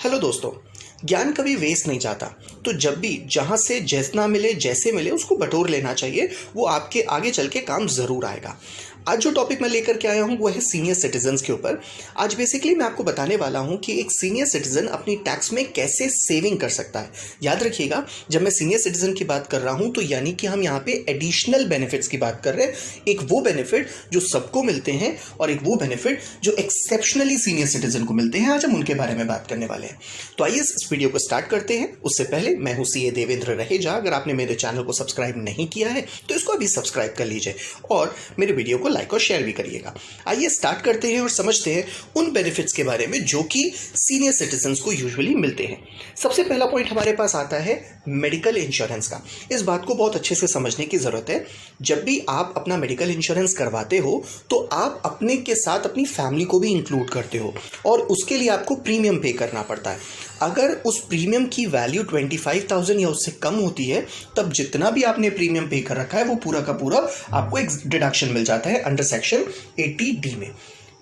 Hello दोस्तों। ज्ञान कभी वेस्ट नहीं जाता, तो जब भी जहाँ से जितना मिले जैसे मिले उसको बटोर लेना चाहिए। वो आपके आगे चल के काम ज़रूर आएगा। आज जो टॉपिक मैं लेकर के आया हूँ वो है सीनियर सिटीजन्स के ऊपर। आज बेसिकली मैं आपको बताने वाला हूँ कि एक सीनियर सिटीजन अपनी टैक्स में कैसे सेविंग कर सकता है। याद रखिएगा, जब मैं सीनियर सिटीजन की बात कर रहा हूँ तो यानी कि हम यहाँ पे एडिशनल बेनिफिट्स की बात कर रहे हैं। एक वो बेनिफिट जो सबको मिलते हैं और एक वो बेनिफिट जो एक्सेप्शनली सीनियर सिटीजन को मिलते हैं। आज हम उनके बारे में बात करने वाले हैं। तो आइए इस वीडियो को स्टार्ट करते हैं। उससे पहले मैं हूँ सीए देवेंद्र रहेजा। अगर आपने मेरे चैनल को सब्सक्राइब नहीं किया है तो इसको अभी सब्सक्राइब कर लीजिए और मेरे वीडियो को लाइक और शेयर भी करिएगा। आइए स्टार्ट करते हैं और समझते हैं उन बेनिफिट्स के बारे में जो कि सीनियर सिटीजन्स को यूजुअली मिलते हैं। सबसे पहला पॉइंट हमारे पास आता है मेडिकल इंश्योरेंस का। इस बात को बहुत अच्छे से समझने की जरूरत है। जब भी आप अपना मेडिकल इंश्योरेंस करवाते हो तो आप अपने के साथ अपनी फैमिली को भी इंक्लूड करते हो और उसके लिए आपको प्रीमियम पे करना पड़ता है। अगर उस प्रीमियम की वैल्यू 25,000 या उससे कम होती है तब जितना भी आपने प्रीमियम पे कर रखा है वो पूरा का पूरा आपको एक डिडक्शन मिल जाता है अंडर सेक्शन 80D में।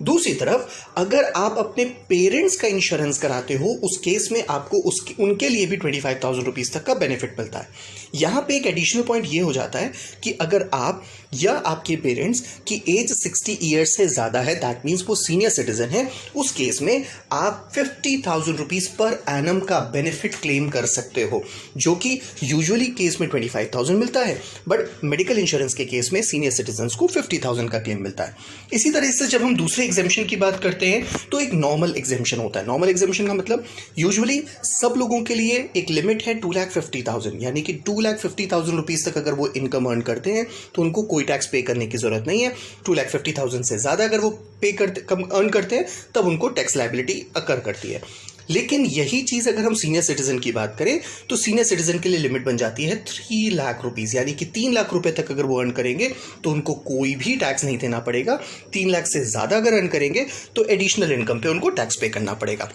दूसरी तरफ अगर आप अपने पेरेंट्स का इंश्योरेंस कराते हो उस केस में आपको उनके लिए भी 25,000 रुपीज़ तक का बेनिफिट मिलता है। यहाँ पे एक एडिशनल पॉइंट ये हो जाता है कि अगर आप या आपके पेरेंट्स की एज 60 ईयर्स से ज़्यादा है, दैट मीन्स वो सीनियर सिटीजन है, उस केस में आप 50,000 रुपीज़ पर एनम का बेनिफिट क्लेम कर सकते हो, जो कि यूजुअली केस में 25,000 मिलता है, बट मेडिकल इंश्योरेंस के केस में सीनियर सिटीजन्स को 50,000 का क्लेम मिलता है। इसी तरह से जब हम दूसरे एग्जेम्पशन की बात करते हैं तो एक नॉर्मल एग्जेम्पशन होता है। नॉर्मल एग्जेम्पशन का मतलब यूजुअली सब लोगों के लिए एक लिमिट है 2,50,000, यानी कि 2,50,000 रुपीज़ तक अगर वो इनकम अर्न करते हैं तो उनको कोई टैक्स पे करने की जरूरत नहीं है। 2,50,000 से ज़्यादा अगर वो कम अर्न करते हैं तब उनको टैक्स लायबिलिटी अकर करती है। लेकिन यही चीज़ अगर हम सीनियर सिटीजन की बात करें तो सीनियर सिटीजन के लिए लिमिट बन जाती है 3 लाख रुपीज़, यानी कि 3 लाख रुपए तक अगर वो अर्न करेंगे तो उनको कोई भी टैक्स नहीं देना पड़ेगा। 3 लाख से ज़्यादा अगर अर्न करेंगे तो एडिशनल इनकम पे उनको टैक्स पे करना पड़ेगा।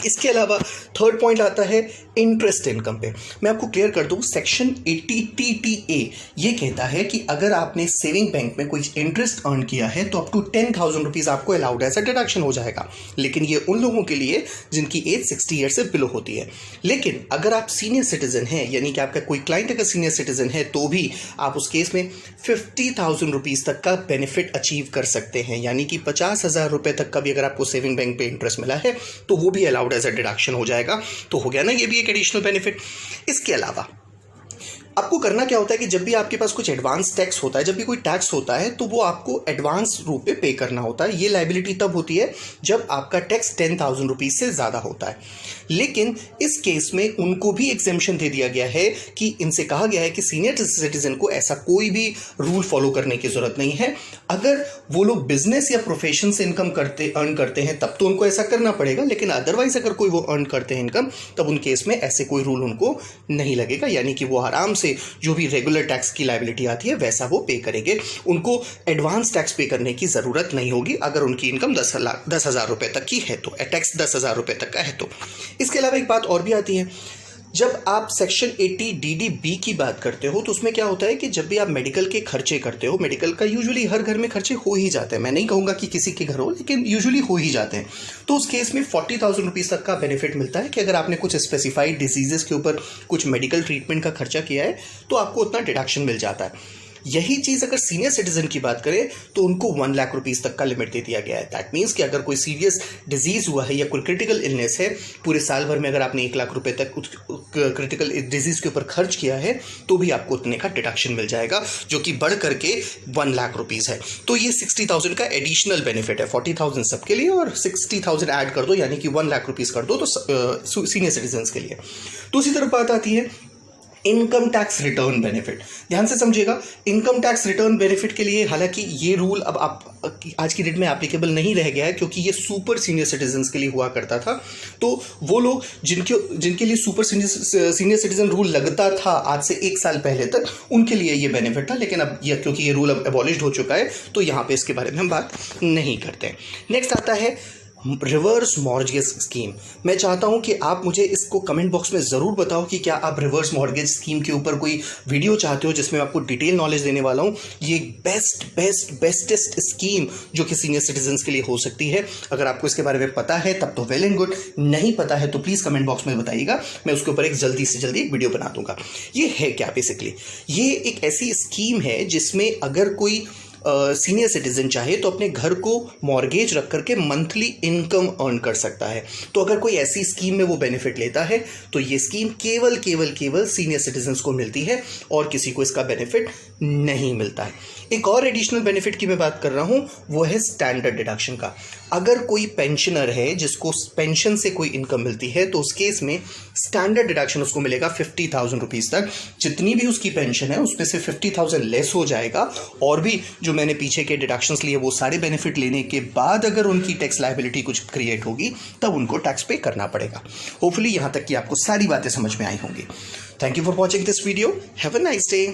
इसके अलावा थर्ड पॉइंट आता है इंटरेस्ट इनकम पे। मैं आपको क्लियर कर दूं, सेक्शन 80TTA ये कहता है कि अगर आपने सेविंग बैंक में कोई इंटरेस्ट अर्न किया है तो अप टू 10,000 रुपीज़ आपको अलाउड एज अ डिडक्शन हो जाएगा। लेकिन ये उन लोगों के लिए जिनकी एज 60 ईयर से बिलो होती है। लेकिन अगर आप सीनियर सिटीजन हैं, यानी कि आपका कोई क्लाइंट अगर सीनियर सिटीजन है तो भी आप उस केस में 50,000 रुपीज़ तक का बेनिफिट अचीव कर सकते हैं, यानी कि 50,000 रुपये तक का भी अगर आपको सेविंग बैंक पे इंटरेस्ट मिला है तो वो भी अलाउड एज अ डिडक्शन हो जाएगा। तो हो गया ना, ये भी एक एडिशनल बेनिफिट। इसके अलावा आपको करना क्या होता है कि जब भी आपके पास कुछ एडवांस टैक्स होता है, जब भी कोई टैक्स होता है तो वो आपको एडवांस रूप में पे करना होता है। ये लायबिलिटी तब होती है जब आपका टैक्स 10,000 रुपीज़ से ज़्यादा होता है। लेकिन इस केस में उनको भी एग्जेम्पशन दे दिया गया है कि इनसे कहा गया है कि सीनियर सिटीजन को ऐसा कोई भी रूल फॉलो करने की ज़रूरत नहीं है। अगर वो लोग बिजनेस या प्रोफेशन से इनकम अर्न करते हैं तब तो उनको ऐसा करना पड़ेगा, लेकिन अदरवाइज अगर कोई वो अर्न करते हैं इनकम तब उन केस में ऐसे कोई रूल उनको नहीं लगेगा, यानी कि वो आराम से जो भी रेगुलर टैक्स की लायबिलिटी आती है वैसा वो पे करेंगे। उनको एडवांस टैक्स पे करने की ज़रूरत नहीं होगी अगर उनकी इनकम 10,000 रुपये तक की है तो, टैक्स 10,000 रुपये तक का है तो। इसके अलावा एक बात और भी आती है, जब आप सेक्शन 80DDB की बात करते हो तो उसमें क्या होता है कि जब भी आप मेडिकल के खर्चे करते हो, मेडिकल का यूजुअली हर घर में खर्चे हो ही जाते हैं, मैं नहीं कहूँगा कि किसी के घर हो, लेकिन यूजुअली हो ही जाते हैं, तो उस केस में 40,000 रुपीज़ तक का बेनिफिट मिलता है कि अगर आपने कुछ स्पेसिफाइड डिजीजेस के ऊपर कुछ मेडिकल ट्रीटमेंट का खर्चा किया है तो आपको उतना डिडक्शन मिल जाता है। यही चीज़ अगर सीनियर सिटीजन की बात करें तो उनको 1 लाख रुपीज़ तक का लिमिट दे दिया गया है। दैट मीन्स कि अगर कोई सीरियस डिजीज़ हुआ है या कोई क्रिटिकल इलनेस है, पूरे साल भर में अगर आपने 1 लाख रुपए तक क्रिटिकल डिजीज़ के ऊपर खर्च किया है तो भी आपको उतने का डिडक्शन मिल जाएगा, जो कि बढ़ करके 1 लाख रुपीज़ है। तो ये 60,000 का एडिशनल बेनिफिट है। 40,000 सबके लिए और 60,000 ऐड कर दो, यानी कि 1 लाख रुपीज़ कर दो तो सीनियर सिटीजन्स के लिए। दूसरी तरफ बात आती है इनकम टैक्स रिटर्न बेनिफिट। ध्यान से समझिएगा, इनकम टैक्स रिटर्न बेनिफिट के लिए हालांकि ये रूल अब आप आज की डेट में एप्लीकेबल नहीं रह गया है क्योंकि ये सुपर सीनियर सिटीजन्स के लिए हुआ करता था। तो वो लोग जिनके लिए सुपर सीनियर सिटीजन रूल लगता था आज से 1 साल पहले तक, उनके लिए ये बेनिफिट था। लेकिन अब क्योंकि ये रूल अब एबॉलिश्ड हो चुका है तो यहाँ पे इसके बारे में हम बात नहीं करते हैं। नेक्स्ट आता है रिवर्स मॉर्गेज स्कीम। मैं चाहता हूं कि आप मुझे इसको कमेंट बॉक्स में ज़रूर बताओ कि क्या आप रिवर्स मॉर्गेज स्कीम के ऊपर कोई वीडियो चाहते हो जिसमें मैं आपको डिटेल नॉलेज देने वाला हूं। ये बेस्टेस्ट स्कीम जो कि सीनियर सिटीजन्स के लिए हो सकती है। अगर आपको इसके बारे में पता है तब तो वेल एंड गुड, नहीं पता है तो प्लीज़ कमेंट बॉक्स में बताइएगा, मैं उसके ऊपर एक जल्दी से जल्दी एक वीडियो बना दूंगा। ये है क्या बेसिकली, ये एक ऐसी स्कीम है जिसमें अगर कोई सीनियर सिटीजन चाहे तो अपने घर को मॉर्गेज रख करके मंथली इनकम अर्न कर सकता है। तो अगर कोई ऐसी स्कीम में वो बेनिफिट लेता है तो ये स्कीम केवल सीनियर सिटीजन्स को मिलती है और किसी को इसका बेनिफिट नहीं मिलता है। एक और एडिशनल बेनिफिट की मैं बात कर रहा हूं, वो है स्टैंडर्ड डिडक्शन का। अगर कोई पेंशनर है जिसको पेंशन से कोई इनकम मिलती है तो उस केस में स्टैंडर्ड डिडक्शन उसको मिलेगा 50,000 रुपीज़ तक। जितनी भी उसकी पेंशन है उसमें से 50,000 लेस हो जाएगा और भी जो मैंने पीछे के डिडक्शंस लिए वो सारे बेनिफिट लेने के बाद अगर उनकी टैक्स लायबिलिटी कुछ क्रिएट होगी तब उनको टैक्स पे करना पड़ेगा। होपफुली यहाँ तक कि आपको सारी बातें समझ में आई होंगी। Thank you for watching this video. Have a nice day.